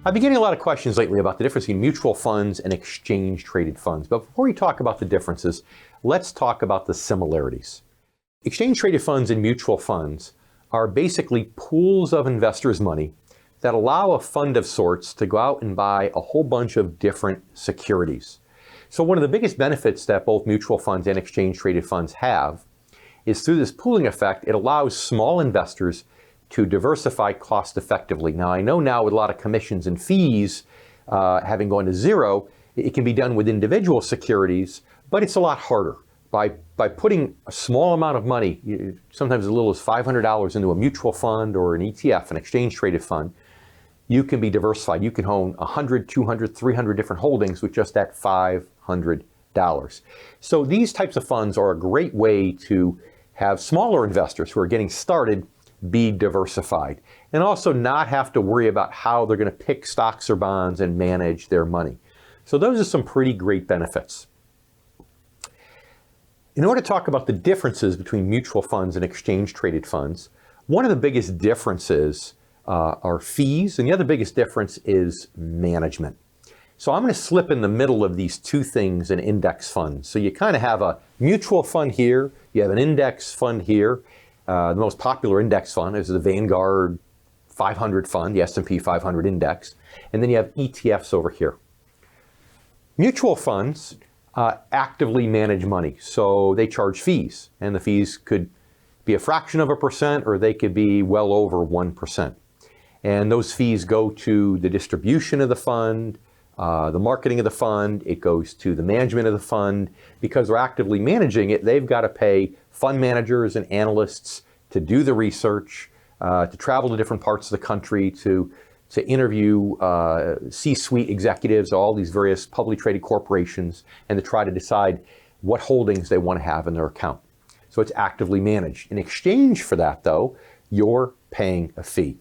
I've been getting a lot of questions lately about the difference between mutual funds and exchange-traded funds. But before we talk about the differences, let's talk about the similarities. Exchange-traded funds and mutual funds are basically pools of investors' money that allow a fund of sorts to go out and buy a whole bunch of different securities. So one of the biggest benefits that both mutual funds and exchange-traded funds have is through this pooling effect, it allows small investors to diversify cost effectively. Now, I know now with a lot of commissions and fees having gone to zero, it can be done with individual securities, but it's a lot harder. By putting a small amount of money, sometimes as little as $500 into a mutual fund or an ETF, an exchange-traded fund, you can be diversified. You can own 100, 200, 300 different holdings with just that $500. So these types of funds are a great way to have smaller investors who are getting started be diversified and also not have to worry about how they're going to pick stocks or bonds and manage their money. So those are some pretty great benefits. In order to talk about the differences between mutual funds and exchange-traded funds, one of the biggest differences are fees, and the other biggest difference is management. So I'm going to slip in the middle of these two things an index fund. So you kind of have a mutual fund here, you have an index fund here. The most popular index fund is the Vanguard 500 fund, the S&P 500 index, and then you have ETFs over here. Mutual funds actively manage money, so they charge fees, and the fees could be a fraction of a percent or they could be well over 1%. And those fees go to the distribution of the fund, the marketing of the fund, it goes to the management of the fund. Because they're actively managing it, they've got to pay fund managers and analysts to do the research, to travel to different parts of the country, to interview C-suite executives, all these various publicly traded corporations, and to try to decide what holdings they want to have in their account. So it's actively managed. In exchange for that, though, you're paying a fee.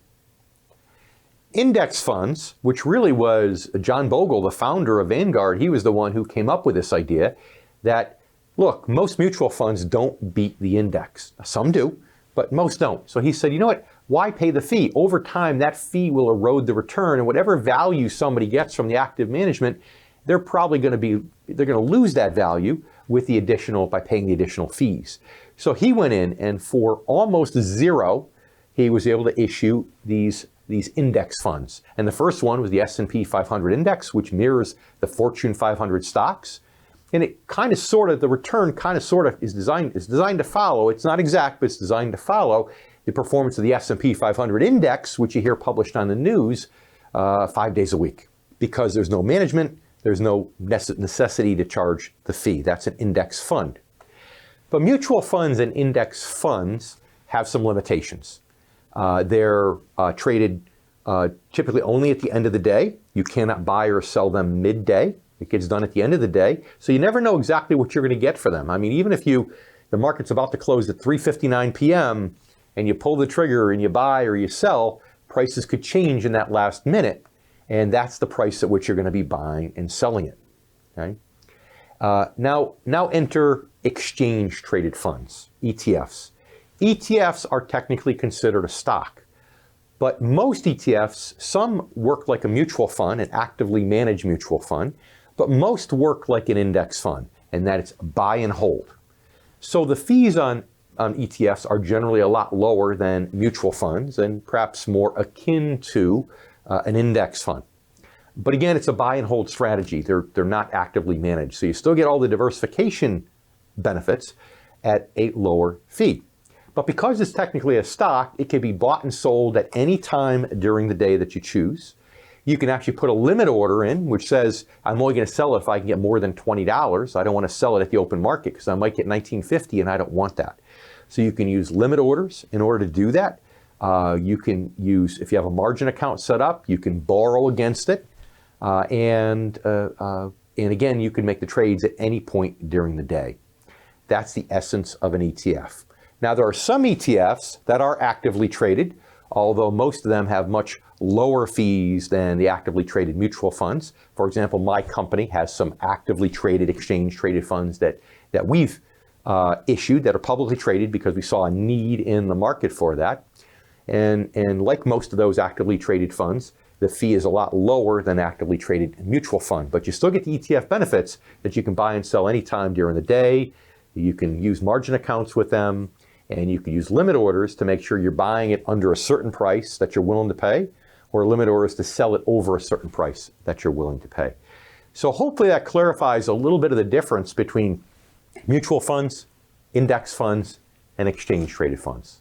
Index funds, which really was John Bogle, the founder of Vanguard, he was the one who came up with this idea that, look, most mutual funds don't beat the index. Some do, but most don't. So he said, you know what, why pay the fee? Over time, that fee will erode the return, and whatever value somebody gets from the active management, they're going to lose that value with the additional, by paying the additional fees. So he went in, and for almost zero, he was able to issue these index funds. And the first one was the S&P 500 index, which mirrors the Fortune 500 stocks. And it kind of sort of, the return kind of sort of is designed to follow. It's not exact, but it's designed to follow the performance of the S&P 500 index, which you hear published on the news 5 days a week. Because there's no management, there's no necessity to charge the fee. That's an index fund. But mutual funds and index funds have some limitations. They're traded typically only at the end of the day. You cannot buy or sell them midday. It gets done at the end of the day. So you never know exactly what you're going to get for them. I mean, even if the market's about to close at 3:59 p.m. and you pull the trigger and you buy or you sell, prices could change in that last minute. And that's the price at which you're going to be buying and selling it. Okay? Now enter exchange-traded funds, ETFs. ETFs are technically considered a stock, but most ETFs, some work like a mutual fund, an actively managed mutual fund, but most work like an index fund, and that it's buy and hold. So the fees on ETFs are generally a lot lower than mutual funds and perhaps more akin to an index fund. But again, it's a buy and hold strategy. They're not actively managed. So you still get all the diversification benefits at a lower fee. But because it's technically a stock, it can be bought and sold at any time during the day that you choose. You can actually put a limit order in, which says, I'm only going to sell it if I can get more than $20. I don't want to sell it at the open market because I might get $19.50 and I don't want that. So you can use limit orders in order to do that. You can use, if you have a margin account set up, you can borrow against it. And again, you can make the trades at any point during the day. That's the essence of an ETF. Now, there are some ETFs that are actively traded, although most of them have much lower fees than the actively traded mutual funds. For example, my company has some actively traded, exchange-traded funds that we've issued that are publicly traded because we saw a need in the market for that. And like most of those actively traded funds, the fee is a lot lower than actively traded mutual fund, but you still get the ETF benefits that you can buy and sell anytime during the day. You can use margin accounts with them, and you can use limit orders to make sure you're buying it under a certain price that you're willing to pay, or limit orders to sell it over a certain price that you're willing to pay. So hopefully that clarifies a little bit of the difference between mutual funds, index funds, and exchange traded funds.